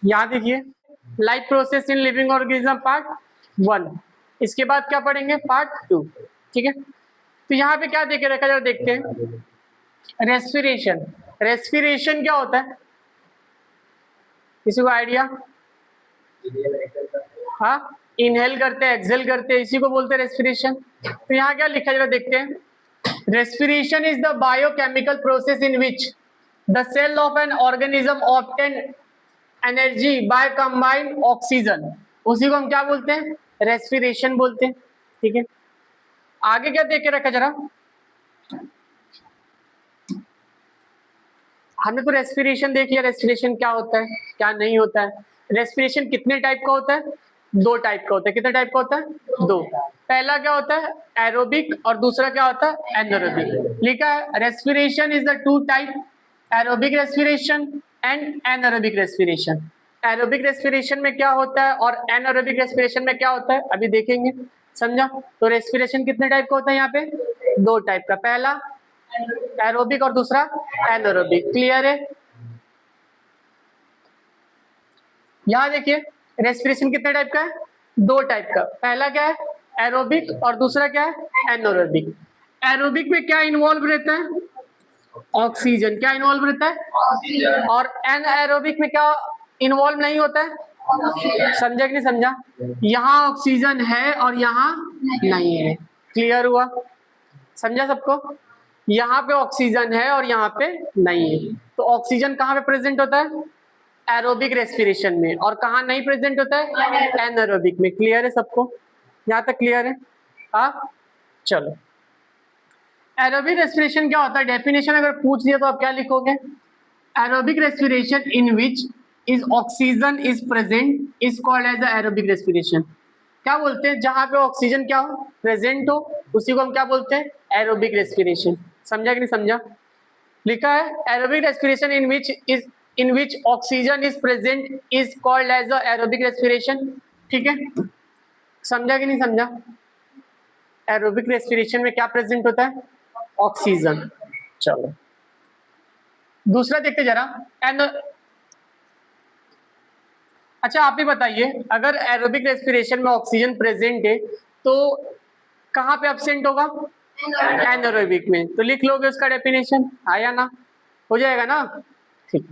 यहाँ देखिए life process in living organism part 1, इसके बाद क्या पढ़ेंगे पार्ट 2। ठीक है, तो यहाँ पे क्या देखे रखा, जरा देखते हैं। रेस्पिरेशन, रेस्पिरेशन क्या होता है, किसी को आइडिया? हाँ, इनहेल करते हैं, एक्सहेल करते हैं, इसी को बोलते हैं रेस्पिरेशन। तो यहाँ क्या लिखा है जरा देखते हैं। Respiration is the biochemical process in which the cell of an organism obtain energy by combined oxygen, उसी को हम क्या बोलते हैं, रेस्पिरेशन बोलते हैं। ठीक है, आगे क्या देख के रखा जरा, हमने तो रेस्पिरेशन देख लिया, रेस्पिरेशन क्या होता है क्या नहीं होता है। रेस्पिरेशन कितने टाइप का होता है, 2 टाइप का होता है। कितने टाइप का होता है, 2। पहला क्या होता है एरोबिक और दूसरा क्या होता है एनारोबिक। लिखा है respiration is the 2 type, aerobic respiration and anaerobic respiration. Aerobic respiration में क्या होता है और एनारोबिक रेस्पिरेशन में क्या होता है अभी देखेंगे, समझा। तो रेस्पिरेशन कितने टाइप का होता है यहाँ पे, 2 टाइप का, पहला एरोबिक और दूसरा एनारोबिक। क्लियर है? यहां देखिए रेस्पिरेशन कितने टाइप का है, 2 टाइप का। पहला क्या है एरोबिक और दूसरा क्या है एनारोबिक। एरोबिक में क्या इन्वॉल्व रहता है, ऑक्सीजन। क्या इन्वॉल्व रहता है, और एनारोबिक में क्या इन्वॉल्व नहीं होता है, समझा कि नहीं समझा। यहाँ ऑक्सीजन है और यहाँ नहीं है। क्लियर हुआ, समझा सबको। यहाँ पे ऑक्सीजन है और यहाँ पे नहीं है। तो ऑक्सीजन कहाँ पे प्रेजेंट होता है, एरोबिक रेस्पिरेशन में, और कहाँ नहीं प्रेजेंट होता है, एनारोबिक में। क्लियर है सबको, यहाँ तक क्लियर है? हाँ चलो, एरोबिक रेस्पिरेशन क्या होता है, डेफिनेशन अगर पूछ दिया तो आप क्या लिखोगे, aerobic respiration in which is oxygen is present is called as aerobic respiration. क्या बोलते हैं, जहां पे ऑक्सीजन क्या हो, प्रेजेंट हो, उसी को हम क्या बोलते हैं, एरोबिक रेस्पिरेशन। समझा कि नहीं समझा। लिखा है aerobic respiration in which oxygen is present is called as aerobic respiration. ठीक है, समझा कि नहीं समझा। एरोबिक रेस्पिरेशन में क्या प्रेजेंट होता है, ऑक्सीजन। चलो दूसरा देखते जरा। अच्छा आप ही बताइए, अगर एरोबिक रेस्पिरेशन में ऑक्सीजन प्रेजेंट है तो कहाँ पे एब्सेंट होगा, एनारोबिक में। तो लिख लोगे उसका डेफिनेशन, आया ना, हो जाएगा ना। ठीक,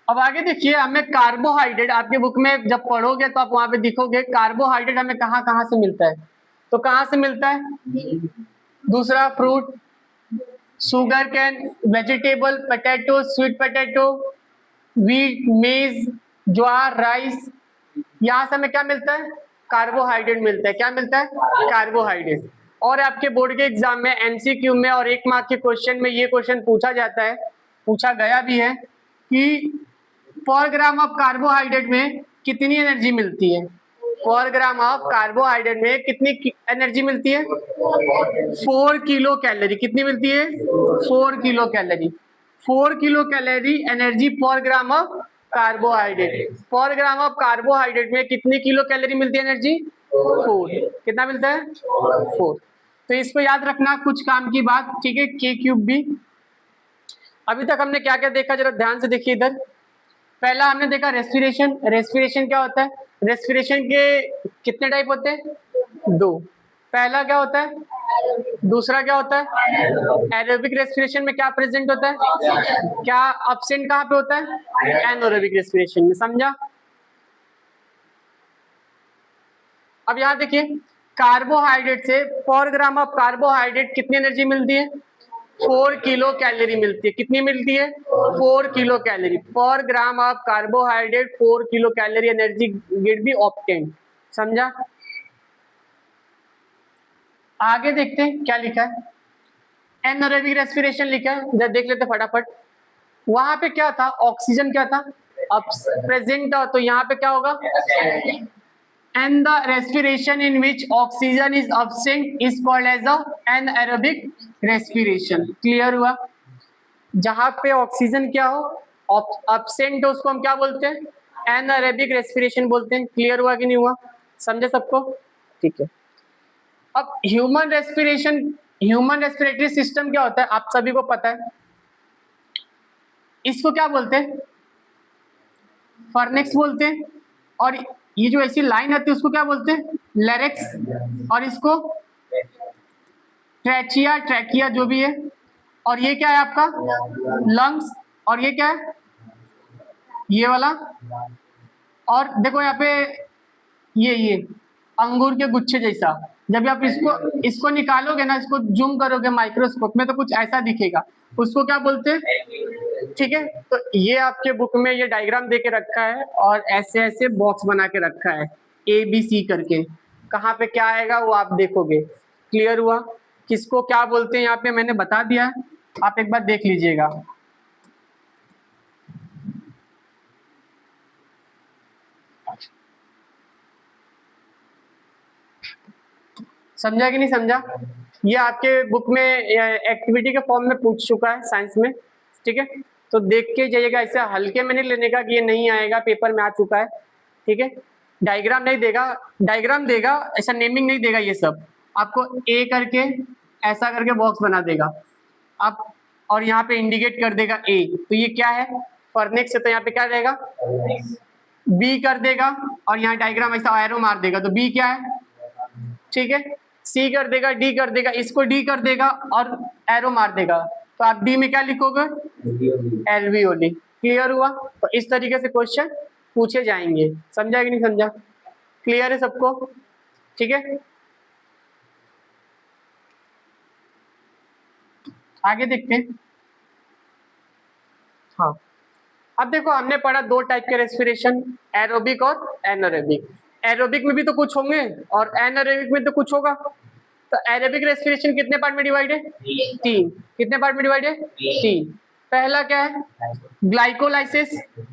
अब आगे देखिए, हमें कार्बोहाइड्रेट आपके बुक में जब पढ़ोगे तो आप वहां पे दिखोगे कार्बोहाइड्रेट हमें कहाँ कहाँ से मिलता है। तो कहाँ से मिलता है, दूसरा fruit, sugar cane, vegetable, potato, sweet potato, wheat, मेज, ज्वार, राइस। यहाँ से हमें क्या मिलता है, कार्बोहाइड्रेट मिलता है। क्या मिलता है, कार्बोहाइड्रेट। और आपके बोर्ड के एग्जाम में एमसीक्यू में और 1 मार्क के क्वेश्चन में ये क्वेश्चन पूछा जाता है, पूछा गया भी है कि पर ग्राम ऑफ कार्बोहाइड्रेट में कितनी एनर्जी मिलती है। पर ग्राम ऑफ कार्बोहाइड्रेट में कितनी एनर्जी मिलती है, 4 किलो कैलोरी। कितनी मिलती है, 4 kilo calorie. 4 kilo calorie energy पर ग्राम ऑफ कार्बोहाइड्रेट। पर ग्राम ऑफ कार्बोहाइड्रेट में कितनी किलो कैलोरी मिलती है एनर्जी, 4। कितना मिलता है, 4। तो इसको याद रखना, कुछ काम की बात। ठीक है, के क्यूब भी। अभी तक हमने क्या क्या देखा, जरा ध्यान से देखिए इधर। पहला हमने देखा रेस्पिरेशन। रेस्पिरेशन क्या होता है, रेस्पिरेशन के कितने टाइप होते हैं, 2। पहला क्या होता है, दूसरा क्या होता है, एरोबिक रेस्पिरेशन में क्या प्रेजेंट होता है, क्या एब्सेंट कहाँ पे होता है, एनारोबिक रेस्पिरेशन में। समझा। अब यहाँ देखिए, कार्बोहाइड्रेट से पर ग्राम ऑफ कार्बोहाइड्रेट कितनी एनर्जी मिलती है, 4 किलो कैलोरी मिलती है। कितनी मिलती है, 4 किलो कैलोरी। पर gram of carbohydrate 4 kilo calorie energy get B obtained. समझा। आगे देखते हैं क्या लिखा है, एनारोबिक रेस्पिरेशन लिखा है, जरा देख लेते फटाफट। वहां पे क्या था, ऑक्सीजन क्या था, अब प्रेजेंट था, तो यहाँ पे क्या होगा, and the respiration in which oxygen is absent is called as a anaerobic respiration। Clear हुआ। जहां पे ऑक्सीजन क्या हो, absent हो, उसको हम क्या बोलते हैं, anaerobic respiration बोलते हैं। क्लियर हुआ कि नहीं हुआ, समझे सबको। ठीक है, अब human respiration, human respiratory system क्या होता है आप सभी को पता है। इसको क्या बोलते हैं, फर्नेक्स बोलते हैं। और ये जो ऐसी लाइन आती है उसको क्या बोलते हैं? लेरेक्स। और इसको ट्रैचिया, ट्रैकिया जो भी है। और ये क्या है आपका? लंग्स। और ये क्या है? ये वाला। और देखो यहाँ पे ये अंगूर के गुच्छे जैसा, जब आप इसको निकालोगे ना, इसको जूम करोगे माइक्रोस्कोप में तो कुछ ऐसा दिखेगा, उसको क्या बोलते हैं? ठीक है, तो ये आपके बुक में ये डायग्राम दे के रखा है और ऐसे ऐसे बॉक्स बना के रखा है ABC करके। कहाँ पे क्या आएगा वो आप देखोगे। क्लियर हुआ? किसको क्या बोलते हैं यहाँ पे मैंने बता दिया है, आप एक बार देख लीजिएगा। समझा कि नहीं समझा? ये आपके बुक में एक्टिविटी के फॉर्म में पूछ चुका है साइंस में। ठीक है, तो देख के जाइएगा, ऐसे हल्के में नहीं लेने का कि ये नहीं आएगा, पेपर में आ चुका है। ठीक है, डायग्राम नहीं देगा, डायग्राम देगा, ऐसा नेमिंग नहीं देगा। ये सब आपको ए करके ऐसा करके बॉक्स बना देगा आप, और यहाँ पे इंडिकेट कर देगा ए, तो ये क्या है? फर्नेक्स से, तो यहाँ पे क्या रहेगा? बी कर देगा, और यहाँ डायग्राम ऐसा एरो मार देगा, तो बी क्या है? ठीक है, सी कर देगा, डी कर देगा, इसको डी कर देगा और एरो मार देगा, तो आप डी में क्या लिखोगे? एल्वियोली। क्लियर हुआ? तो इस तरीके से क्वेश्चन पूछे जाएंगे। समझा कि नहीं समझा? क्लियर है सबको? ठीक है, आगे देखते हैं। हाँ, अब देखो हमने पढ़ा दो टाइप के रेस्पिरेशन, एरोबिक और एनारोबिक। एरोबिक में भी तो कुछ होंगे और एनारोबिक में तो कुछ होगा। तो एरोबिक रेस्पिरेशन कितने पार्ट में डिवाइड है? 3। कितने पार्ट में डिवाइड है? 3। पहला क्या है? Glycolysis,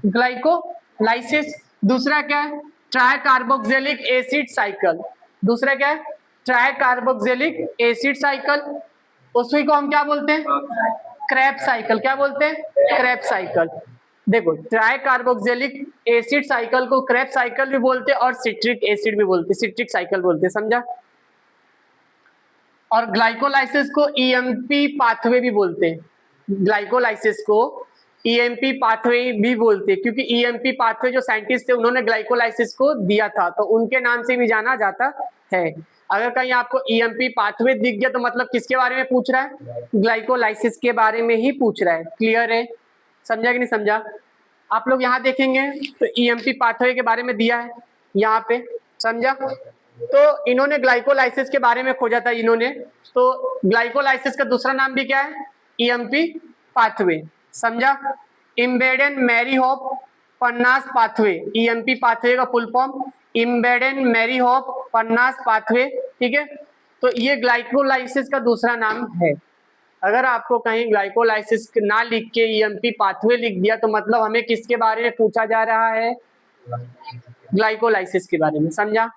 glycolysis. दूसरा क्या है? Try carboxylic acid cycle. दूसरा क्या है? Try carboxylic acid cycle. उसी को हम क्या बोलते हैं? Krebs cycle. क्या बोलते हैं? Krebs cycle. देखो, ट्राई कार्बोक्सिलिक एसिड साइकिल को क्रैब साइकिल भी बोलते हैं और सिट्रिक एसिड भी बोलते हैं, सिट्रिक साइकिल बोलते हैं। समझा? और ग्लाइकोलाइसिस को ईएमपी पाथवे भी बोलते हैं। ग्लाइकोलाइसिस को ईएमपी पाथवे भी बोलते हैं, क्योंकि ईएमपी पाथवे जो साइंटिस्ट थे उन्होंने ग्लाइकोलाइसिस को दिया था, तो उनके नाम से भी जाना जाता है। अगर कहीं आपको ईएमपी पाथवे दिख गया तो मतलब किसके बारे में पूछ रहा है? ग्लाइकोलाइसिस के बारे में ही पूछ रहा है। क्लियर है? समझा कि नहीं समझा? आप लोग यहाँ देखेंगे तो ईएमपी पाथवे के बारे में दिया है यहाँ पे। समझा? तो इन्होंने ग्लाइकोलाइसिस के बारे में खोजा था इन्होंने, तो ग्लाइकोलाइसिस का दूसरा नाम भी क्या है? EMP pathway. समझा? इम्बेडेन मैरी होप पन्नास पाथवे। ईएमपी पाथवे का फुल फॉर्म इम्बेडेन मैरी होप पन्नास पाथवे। ठीक है, तो ये ग्लाइकोलाइसिस का दूसरा नाम है। अगर आपको कहीं ग्लाइकोलाइसिस ना लिख के ईएमपी पाथवे लिख दिया तो मतलब हमें किसके बारे में पूछा जा रहा है? ग्लाइकोलाइसिस के बारे में। समझा?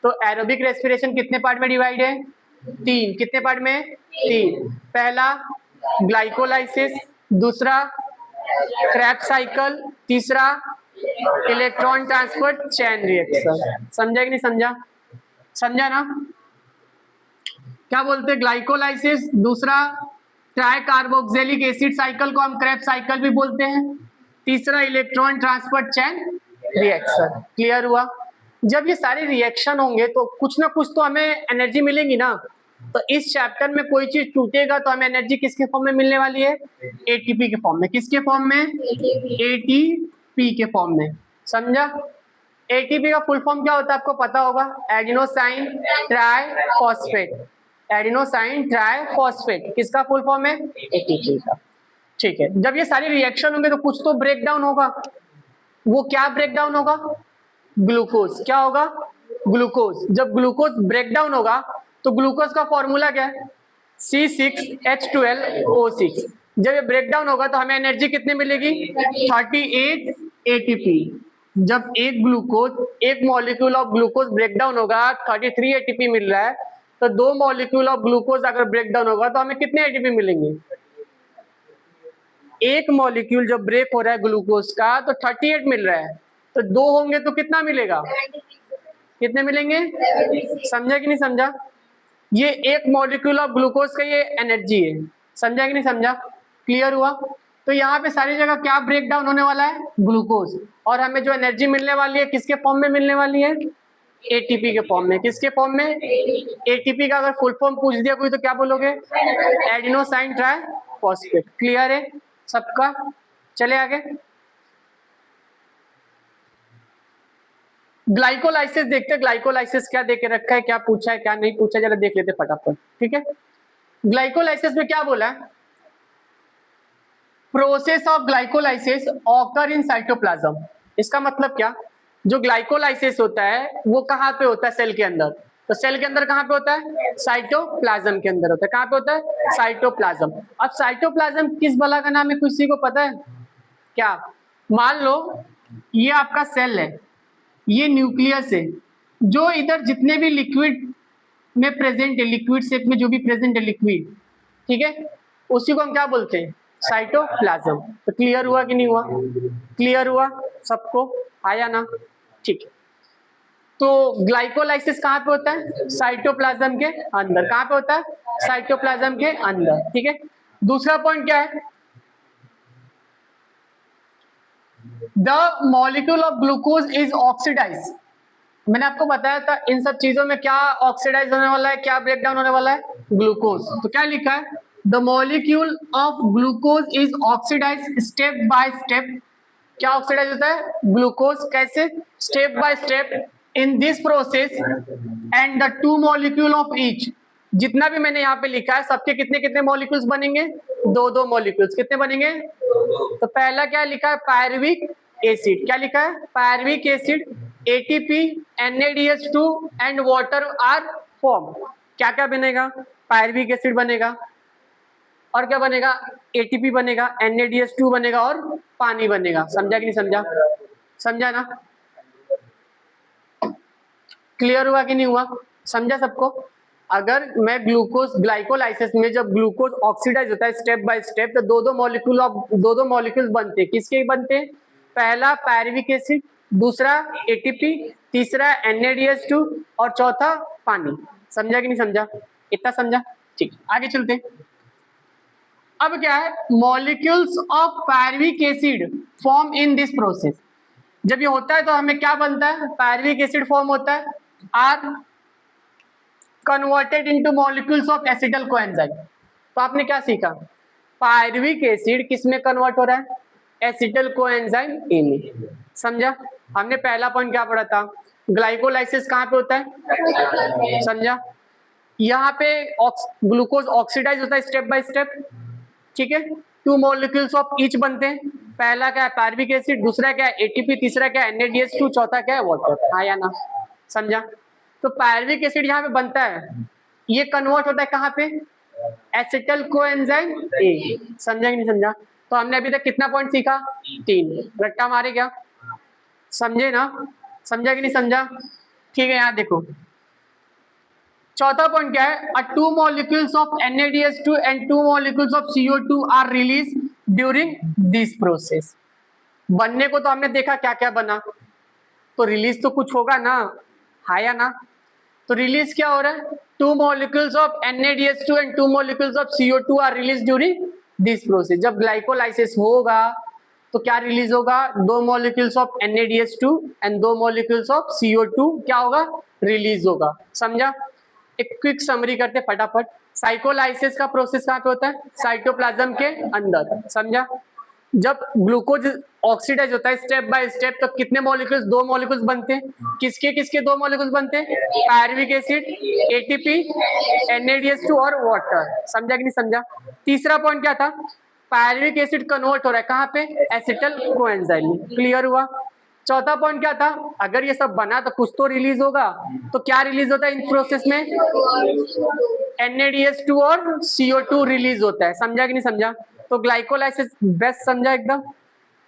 तो एरोबिक रेस्पिरेशन कितने पार्ट में डिवाइड है? 3। कितने पार्ट में? 3। पहला ग्लाइकोलाइसिस, दूसरा क्रैब साइकिल, तीसरा इलेक्ट्रॉन ट्रांसफर चेन रिएक्शन। समझा कि नहीं समझा? समझा ना? क्या बोलते हैं? ग्लाइकोलाइसिस, दूसरा ट्राई कार्बोक्सिलिक एसिड साइकिल को हम क्रैब साइकिल भी बोलते हैं, तीसरा electron transfer chain reaction. Clear हुआ? जब ये सारे रिएक्शन होंगे तो कुछ ना कुछ तो हमें एनर्जी मिलेगी ना। तो इस चैप्टर में कोई चीज टूटेगा तो हमें एनर्जी किसके फॉर्म में मिलने वाली है? एटीपी के फॉर्म में। किसके फॉर्म में? एटीपी के फॉर्म में। समझा? एटीपी का फुल फॉर्म क्या होता है आपको पता होगा? Adenosine try phosphate. Adenosine try phosphate किसका फुल फॉर्म है? एटीपी का। ठीक है, जब ये सारी रिएक्शन होंगे तो कुछ तो ब्रेक डाउन होगा। वो क्या ब्रेक डाउन होगा? ग्लूकोज। क्या होगा? ग्लूकोज। जब ग्लूकोज ब्रेक डाउन होगा तो ग्लूकोज का फॉर्मूला क्या है? C6H12O6। जब ये ब्रेक डाउन होगा तो हमें एनर्जी कितनी मिलेगी? 38 एटीपी। जब एक molecule of glucose break down होगा 33 एटीपी मिल रहा है, तो 2 मॉलिक्यूल ऑफ ग्लूकोज अगर ब्रेक डाउन होगा तो हमें कितने एटीपी मिलेंगे? एक मॉलिक्यूल जब ब्रेक हो रहा है ग्लूकोज का तो 38 मिल रहा है, तो 2 होंगे तो कितना मिलेगा? कितने मिलेंगे? समझा कि नहीं समझा? ये एक मॉलिक्यूल ऑफ ग्लूकोज का ये एनर्जी है। समझा कि नहीं समझा? क्लियर हुआ? तो यहाँ पे सारी जगह क्या ब्रेक डाउन होने वाला है, ग्लूकोज, और हमें जो एनर्जी मिलने वाली है किसके फॉर्म में मिलने वाली है, एटीपी के फॉर्म में। किसके फॉर्म में, एटीपी का अगर फुल फॉर्म पूछ दिया कोई तो क्या बोलोगे, एडिनोसाइन ट्राई फॉस्फेट। क्लियर है सबका, चले आगे। ग्लाइकोलाइसिस देखते हैं, ग्लाइकोलाइसिस क्या देके रखा है, क्या पूछा है क्या नहीं पूछा, जरा देख लेते फटाफट। ठीक है, ग्लाइकोलाइसिस में क्या बोला है, process of glycolysis occur in cytoplasm. इसका मतलब क्या, जो ग्लाइकोलाइसिस होता है वो कहाँ पे होता है, सेल के अंदर। तो सेल के अंदर कहाँ पे होता है, साइटोप्लाज्म के अंदर होता है। कहाँ पे होता है, साइटोप्लाज्म। अब साइटोप्लाज्म किस बला का नाम है, किसी को पता है क्या? मान लो ये आपका सेल है, ये न्यूक्लियस है, जो इधर जितने भी लिक्विड में प्रेजेंट है, लिक्विड शेप में जो भी प्रेजेंट है लिक्विड, ठीक है, उसी को हम क्या बोलते हैं, साइटोप्लाज्म। तो क्लियर हुआ कि नहीं हुआ, क्लियर हुआ सबको, आया ना? ठीक है, तो ग्लाइकोलाइसिस कहाँ पे होता है, साइटोप्लाज्म के अंदर। कहाँ पे होता है, साइटोप्लाज्म के अंदर। ठीक है, दूसरा पॉइंट क्या है, the molecule of glucose is oxidize. मैंने आपको बताया था इन सब चीजों में क्या ऑक्सीडाइज होने वाला है, क्या ब्रेक डाउन होने वाला है, ग्लूकोज। तो क्या लिखा है, the molecule of glucose is oxidize step by step. क्या ऑक्सीडाइज होता है, ग्लूकोज। कैसे, step by step in this process and the two molecule of each. जितना भी मैंने यहाँ पे लिखा है सबके कितने कितने मॉलिक्यूल्स बनेंगे, दो दो मॉलिक्यूल्स। कितने बनेंगे, तो पहला क्या लिखा है, पायरुविक एसिड। क्या लिखा है, pyruvic acid, ATP, NADH2 and water are form. क्या क्या बनेगा, पायरुविक एसिड बनेगा, और क्या बनेगा, एटीपी बनेगा, NADH2 बनेगा और पानी बनेगा। समझा कि नहीं समझा, समझा ना? क्लियर हुआ कि नहीं हुआ, समझा सबको? अगर मैं ग्लूकोज ग्लाइकोलाइसिस में जब ग्लूकोज ऑक्सीडाइज होता है स्टेप बाय स्टेप, तो दो दो मॉलिक्यूल बनते हैं। किसके बनते हैं, पहला पायरुविक एसिड, दूसरा एटीपी, तीसरा NADH2 और चौथा पानी। समझा कि नहीं समझा, इतना समझा? ठीक, आगे चलते हैं। अब क्या है, molecules of pyruvic acid form in this process. जब ये होता है तो हमें क्या बनता है, पायरुविक एसिड फॉर्म होता है, are converted into molecules of acetyl coenzyme. तो आपने क्या सीखा, पायरुविक एसिड किस में कन्वर्ट हो रहा है, एसिटल कोएंजाइम ए में। समझा? हमने पहला पॉइंट क्या पढ़ा था, ग्लाइकोलाइसिस कहाँ पे होता है, समझा? यहाँ पे ग्लूकोज ऑक्सीडाइज होता है स्टेप बाय स्टेप। ठीक है, टू मॉलिक्यूल्स ऑफ ईच बनते हैं। पहला क्या है, पायरुविक एसिड, दूसरा क्या है, एटीपी, तीसरा क्या है, NADH2, चौथा क्या है, वाटर। हाँ या ना, समझा? तो पायरुविक एसिड यहाँ पे बनता है, ये कन्वर्ट होता है कहाँ पे, एसिटल कोएंजाइम ए। समझा कि नहीं समझा? तो हमने अभी तक कितना पॉइंट सीखा, 3। रट्टा मारे क्या, समझे ना? समझा कि नहीं समझा? ठीक है, यहाँ देखो चौथा पॉइंट क्या है, a two molecules of NADH2 and two molecules of CO2 are release during this process. बनने को तो हमने देखा क्या क्या बना, तो रिलीज तो कुछ होगा ना, हाँ या ना? तो रिलीज क्या हो रहा है, two molecules of NADH2 and two molecules of CO2 are release during this process. जब ग्लाइकोलाइसिस होगा तो क्या रिलीज होगा, दो मॉलिक्यूल्स ऑफ NADH2 एंड दो मॉलिक्यूल्स ऑफ CO2 क्या होगा, रिलीज होगा। समझा? एक क्विक समरी करते फटाफट। साइकोलाइसिस का प्रोसेस कहाँ पे होता है, साइटोप्लाज्म के अंदर। समझा? जब ग्लूकोज ऑक्सीडाइज होता है स्टेप बाय स्टेप, तो कितने मॉलिक्यूल्स, दो मॉलिक्यूल्स बनते हैं। किसके किसके दो मॉलिक्यूल्स बनते हैं, पायरुविक एसिड, एटीपी, NADH2 और वाटर। समझा कि नहीं समझा? तीसरा पॉइंट क्या था, पायरुविक एसिड कन्वर्ट हो रहा है कहाँ पे, एसिटल कोएंजाइम में। क्लियर हुआ? चौथा पॉइंट क्या था, अगर ये सब बना तो कुछ तो रिलीज होगा, तो क्या रिलीज होता है इन प्रोसेस में, NADH2 और CO2 रिलीज होता है। समझा कि नहीं समझा? तो ग्लाइकोलाइसिस बेस्ट। समझा एकदम?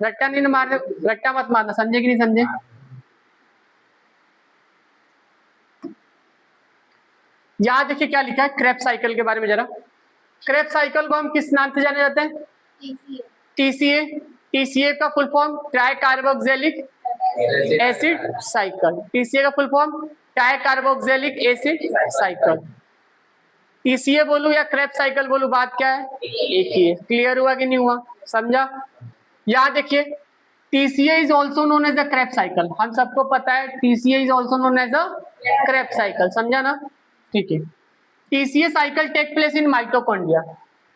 रट्टा नहीं मारने, रट्टा मत मारना। समझे कि नहीं समझे? यहाँ देखिए क्या लिखा है क्रेब्स साइकिल के बारे में जरा। क्रेब्स साइकिल को हम किस नाम से जाने जाते हैं, TCA। TCA का full form try carboxylic acid cycle. TCA का full form try carboxylic acid cycle. TCA बोलूं या क्रेब्स साइकिल बोलूं, बात क्या है, एक ही है। क्लियर हुआ कि नहीं हुआ, समझा। यहाँ देखिए TCA is also known as the Krebs cycle, हम सबको पता है TCA is also known as the Krebs cycle, समझा ना, ठीक है। TCA cycle take place in mitochondria,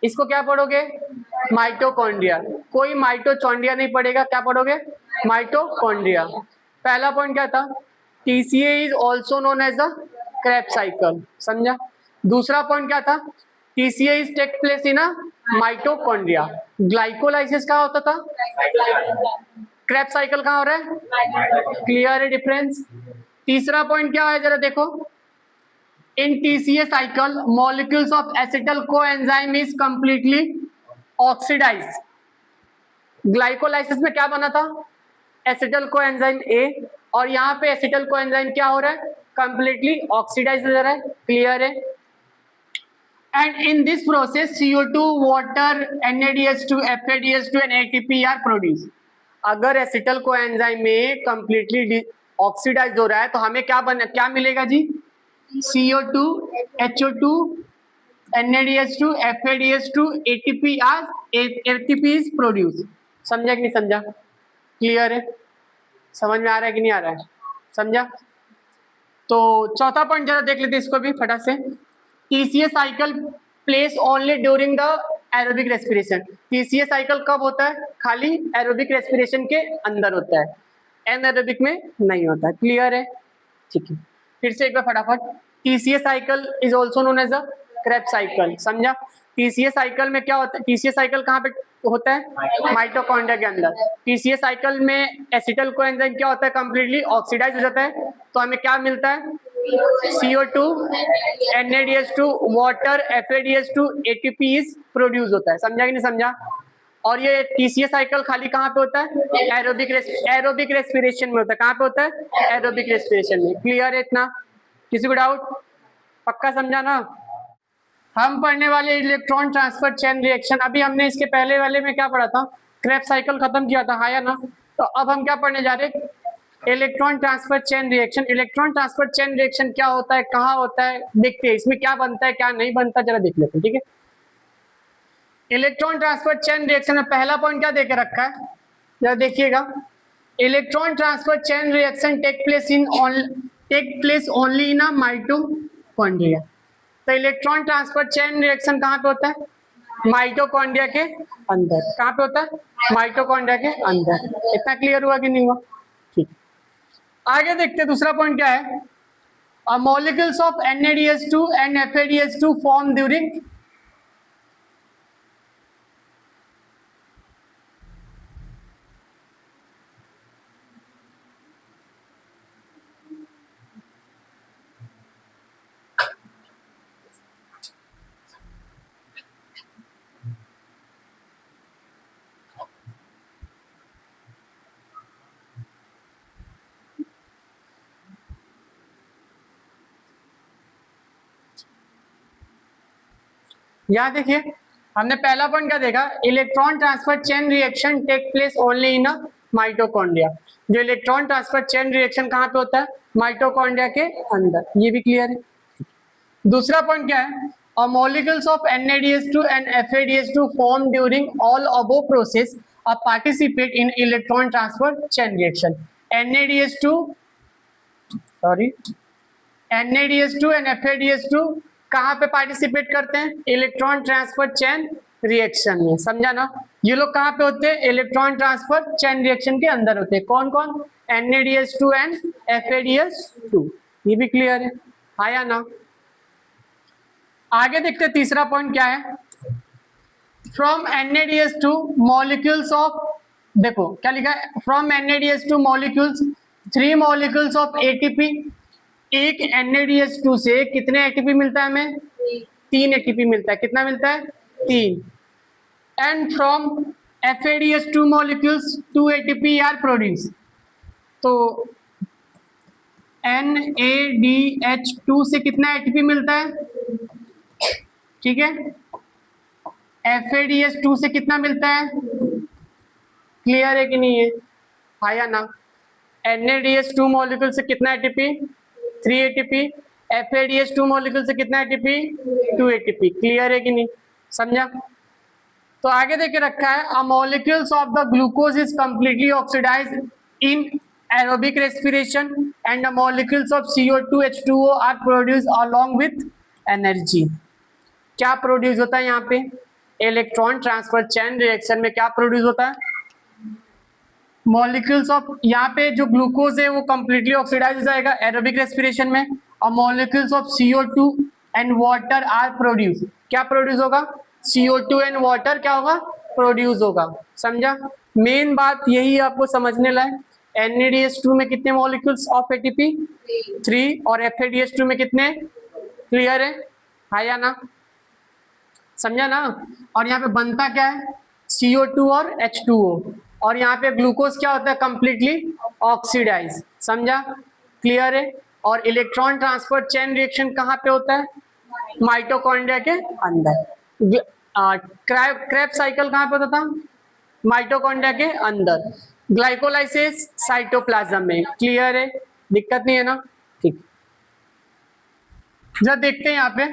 इसको क्या पढ़ोगे, माइटोकॉन्ड्रिया, कोई माइटोचॉन्ड्रिया नहीं पढ़ेगा, क्या पढ़ोगे, माइटोकॉन्ड्रिया। पहला पॉइंट क्या था, TCA is also known as the Krebs cycle, समझा। दूसरा पॉइंट क्या था, TCA is take place in a mitochondria. Glycolysis कहाँ होता था, क्रेब्स साइकिल कहाँ हो रहा है, क्लियर है डिफरेंस। तीसरा पॉइंट क्या है जरा देखो, in TCA cycle molecules of acetyl coenzyme is completely oxidize. Glycolysis में क्या बना था, एसिटल कोएंजाइम A, और यहाँ पे एसिटल कोएंजाइम क्या हो रहा है, कंप्लीटली ऑक्सीडाइज हो रहा है, क्लियर है। And in this process CO2, water, NADH2, FADH2 and ATP are produce. अगर एसिटल कोएंजाइम में कंप्लीटली ऑक्सीडाइज हो रहा है तो हमें क्या मिलेगा जी, CO2, HO2, NADH2, FADH2, ATP is produce. समझा कि नहीं समझा, क्लियर है, समझ में आ रहा है कि नहीं आ रहा है, समझा। तो चौथा पॉइंट जरा देख लेते इसको भी फटाक से, TCA cycle place only during the aerobic respiration. TCA cycle कब होता है, खाली एरोबिक रेस्पिरेशन के अंदर होता है, एनारोबिक में नहीं होता है, क्लियर है, ठीक है। फिर से एक बार फटाफट, TCA cycle is also known as a Krebs cycle, समझा। TCA साइकिल में क्या होता है, TCA साइकिल कहाँ पे होता है, माइटोकॉन्ड्रिया के अंदर। TCA साइकिल में एसिटल कोएंजाइम क्या होता है, कंप्लीटली ऑक्सीडाइज हो जाता है, तो हमें क्या मिलता है, CO2, NADH2, water, FADH2, ATP is produce होता है, समझा कि नहीं समझा। और ये TCA साइकिल खाली कहाँ पे होता है, एरोबिक रेस्पिरेशन में होता है, कहाँ पे होता है, एरोबिक रेस्पिरेशन में, क्लियर है इतना, किसी को डाउट, पक्का समझा ना। हम पढ़ने वाले इलेक्ट्रॉन ट्रांसफर चेन रिएक्शन, अभी हमने इसके पहले वाले में क्या पढ़ा था, क्रेब्स साइकिल खत्म किया था, हाँ या ना। तो अब हम क्या पढ़ने जा रहे हैं, electron transfer chain reaction. Electron transfer chain reaction क्या होता है, कहाँ होता है, देखते हैं इसमें क्या बनता है क्या नहीं बनता, जरा देख लेते हैं, ठीक है। इलेक्ट्रॉन ट्रांसफर चेन रिएक्शन में पहला पॉइंट क्या देके रखा है, जरा देखिएगा, electron transfer chain reaction take place only in a mitochondria. तो इलेक्ट्रॉन ट्रांसफर चेन रिएक्शन कहाँ पे होता है, माइटोकॉन्ड्रिया के अंदर, कहाँ पे होता है, माइटोकॉन्ड्रिया के अंदर। इतना क्लियर हुआ कि नहीं हुआ, ठीक। आगे देखते हैं दूसरा पॉइंट क्या है, molecules of NADH2 and FADH2 form during, यहाँ देखिए हमने पहला पॉइंट क्या देखा, electron transfer chain reaction take place only in a mitochondria. जो इलेक्ट्रॉन ट्रांसफर चेन रिएक्शन कहाँ पे होता है, माइटोकॉन्ड्रिया के अंदर, ये भी क्लियर है। दूसरा पॉइंट क्या है, molecules of NADH2 and FADH2 form during all above process और participate in electron transfer chain reaction. NADH2 and FADH2 कहाँ पे पार्टिसिपेट करते हैं, इलेक्ट्रॉन ट्रांसफर चेन रिएक्शन में, समझा ना। ये लोग कहाँ पे होते हैं, इलेक्ट्रॉन ट्रांसफर चेन रिएक्शन के अंदर होते हैं, कौन कौन, NADH2 एंड FADH2, ये भी क्लियर है, आया ना। आगे देखते हैं तीसरा पॉइंट क्या है, फ्रॉम NADH2 मॉलिक्यूल्स ऑफ, देखो क्या लिखा है, from NADH2 molecules 3 molecules of ATP। एक NADH2 से कितने ATP मिलता है हमें, 3 ATP मिलता है, कितना मिलता है, 3। And from FADH2 molecules 2 ATP are produce. तो NADH2 से कितना ATP मिलता है, ठीक है, FADH2 से कितना मिलता है, क्लियर है कि नहीं है, हाँ या ना। NADH2 मॉलिक्यूल से कितना ATP, 3 ATP, FADH2 मॉलिक्यूल से कितना एटीपी, 2 एटीपी। क्लियर है कि नहीं, समझा। तो आगे देके रखा है a molecules of the glucose is completely oxidised in aerobic respiration and the molecules of CO2 H2O are produce along with energy. क्या प्रोड्यूस होता है यहाँ पे, इलेक्ट्रॉन ट्रांसफर चेन रिएक्शन में क्या प्रोड्यूस होता है, मॉलिक्यूल्स ऑफ, यहाँ पे जो ग्लूकोज है वो कंप्लीटली ऑक्सीडाइज हो जाएगा एरोबिक रेस्पिरेशन में, और molecules of CO2 and water are produce. क्या प्रोड्यूस होगा, CO2 एंड वाटर क्या होगा, प्रोड्यूस होगा। समझा, मेन बात यही आपको समझने लायक। NADH2 में कितने मॉलिक्यूल्स ऑफ ATP, 3, और FADH2 में कितने, क्लियर है या ना, समझा ना। और यहाँ पे बनता क्या है, CO2 और H2O, और यहाँ पे ग्लूकोज क्या होता है, कंप्लीटली ऑक्सीडाइज। समझा, क्लियर है। और इलेक्ट्रॉन ट्रांसफर चेन रिएक्शन कहाँ पे होता है, माइटोकॉन्ड्रिया के अंदर। क्रेब्स साइकिल कहाँ पे होता था, माइटोकॉन्ड्रिया के अंदर। ग्लाइकोलाइसिस साइटोप्लाज्म में। क्लियर है, दिक्कत नहीं है ना, ठीक। जब देखते हैं यहाँ पे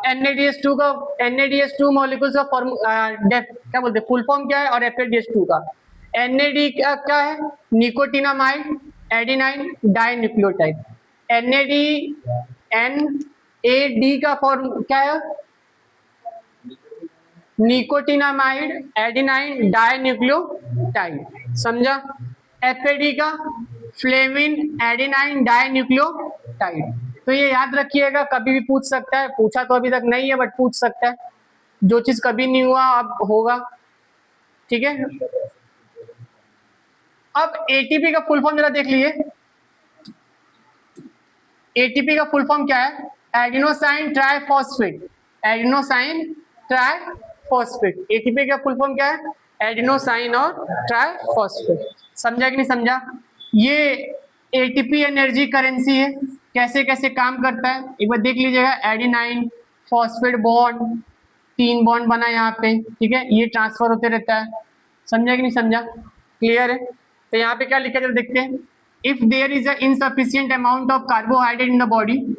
NADH2 का, NADH2 मॉलिक्यूल्स का क्या बोलते हैं, फुल फॉर्म क्या है, और FADH2 का। NAD क्या है, निकोटिनामाइड एडिनाइन डाइन्यूक्लियोटाइड। NAD का फॉर्म क्या है, निकोटिनामाइड एडिनाइन डाइन्यूक्लियोटाइड। समझा। FAD का फ्लेविन एडिनाइन डाइन्यूक्लियोटाइड। तो ये याद रखिएगा, कभी भी पूछ सकता है, पूछा तो अभी तक नहीं है बट पूछ सकता है, जो चीज कभी नहीं हुआ अब होगा, ठीक है। अब ATP का फुल फॉर्म जरा देख लीजिए। ATP का फुल फॉर्म क्या है, adenosine triphosphate, adenosine triphosphate. ATP का फुल फॉर्म क्या है, एडिनोसाइन और ट्राइफॉस्फेट। समझा कि नहीं समझा। ये ATP एनर्जी करेंसी है, कैसे कैसे काम करता है एक बार देख लीजिएगा। एडिनाइन फॉस्फेट बॉन्ड, 3 बॉन्ड बना यहाँ पे, ठीक है, ये ट्रांसफर होते रहता है। समझा कि नहीं समझा, क्लियर है। तो यहाँ पे क्या लिखा है देखते हैं। If there is a insufficient amount of carbohydrate in the body,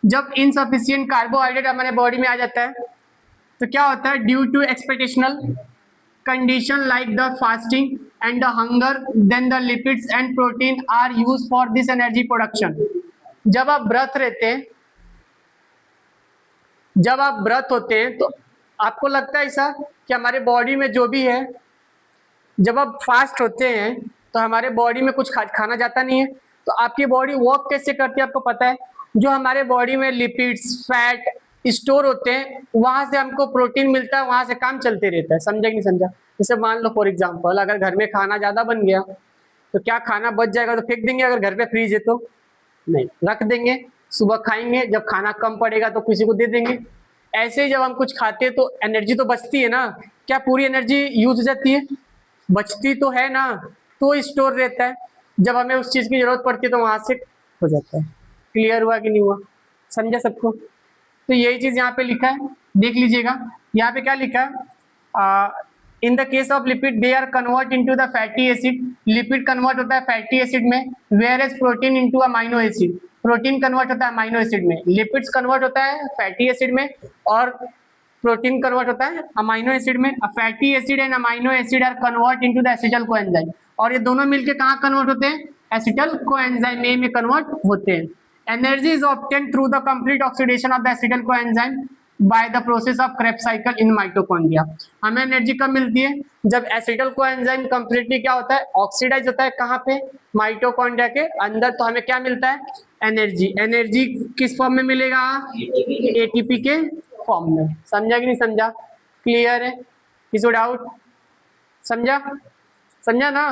जब इनसफिशिएंट कार्बोहाइड्रेट हमारे बॉडी में आ जाता है तो क्या होता है, due to expectational condition like the fasting and the hunger, then the lipids and protein are used for this energy production. जब आप व्रत रहते हैं, जब आप व्रत होते हैं तो आपको लगता है ऐसा कि हमारे बॉडी में जो भी है, जब आप फास्ट होते हैं तो हमारे बॉडी में कुछ खाना जाता नहीं है, तो आपकी बॉडी वर्क कैसे करती है आपको पता है। जो हमारे बॉडी में लिपिड्स फैट स्टोर होते हैं वहां से हमको प्रोटीन मिलता है, वहां से काम चलते रहता है। समझा कि नहीं समझा। जैसे मान लो फॉर एग्जांपल, अगर घर में खाना ज्यादा बन गया तो क्या खाना बच जाएगा तो फेंक देंगे, अगर घर पे फ्रीज है तो नहीं, रख देंगे, सुबह खाएंगे, जब खाना कम पड़ेगा तो किसी को दे देंगे। ऐसे ही जब हम कुछ खाते हैं तो एनर्जी तो बचती है ना, क्या पूरी एनर्जी यूज हो जाती है, बचती तो है ना, तो स्टोर रहता है, जब हमें उस चीज की जरूरत पड़ती है तो वहां से हो जाता है। क्लियर हुआ कि नहीं हुआ, समझा सबको। तो यही चीज यहाँ पे लिखा है, देख लीजिएगा। यहाँ पे क्या लिखा है, in the case of lipid they are convert into the fatty acid. Lipid convert होता है फैटी एसिड में, whereas protein into amino acid. Protein convert होता है अमाइनो एसिड में, लिपिड्स कन्वर्ट होता है फैटी एसिड में, और प्रोटीन कन्वर्ट होता है अमाइनो एसिड में। Fatty acid and amino acid are convert into the acetyl coenzyme. और ये दोनों मिलके कहाँ कन्वर्ट होते हैं, एसिटल कोएंजाइम में कन्वर्ट होते हैं। Energy is obtained through the complete oxidation of the acetyl coenzyme by the process of Krebs cycle in mitochondria. हमें एनर्जी कब मिलती है, जब एसिटल कोएंजाइम कंप्लीटली क्या होता है, ऑक्सीडाइज होता है। कहाँ पे, माइटोकॉन्ड्रिया के अंदर। तो हमें क्या मिलता है, एनर्जी। एनर्जी किस फॉर्म में मिलेगा, एटीपी के फॉर्म में। समझा कि नहीं समझा, क्लियर है, किसी को डाउट, समझा, समझा ना।